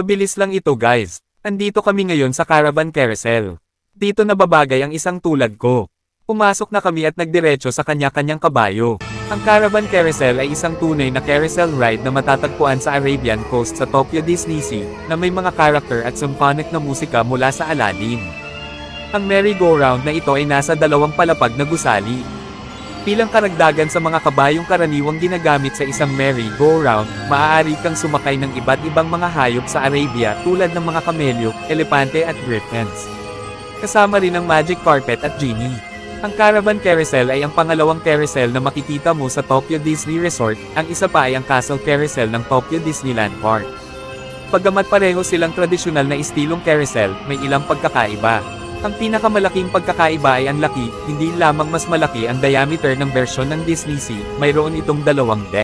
Pabilis lang ito guys. Andito kami ngayon sa Caravan Carousel. Dito nababagay ang isang tulad ko. Pumasok na kami at nagdiretso sa kanya-kanyang kabayo. Ang Caravan Carousel ay isang tunay na carousel ride na matatagpuan sa Arabian Coast sa Tokyo Disneysea, na may mga character at symphonic na musika mula sa Aladdin. Ang merry-go-round na ito ay nasa 2 palapag na gusali. Bilang karagdagan sa mga kabayong karaniwang ginagamit sa isang merry-go-round, maaari kang sumakay ng iba't ibang mga hayop sa Arabia tulad ng mga kamelyo, elepante at griffins. Kasama rin ang magic carpet at genie. Ang Caravan Carousel ay ang pangalawang carousel na makikita mo sa Tokyo Disney Resort, ang isa pa ay ang Castle Carousel ng Tokyo Disneyland Park. Bagamat pareho silang tradisyonal na estilong carousel, may ilang pagkakaiba. Ang pinakamalaking pagkakaiba ay ang laki, hindi lamang mas malaki ang diameter ng bersyon ng Disneysea, mayroon itong 2 deck.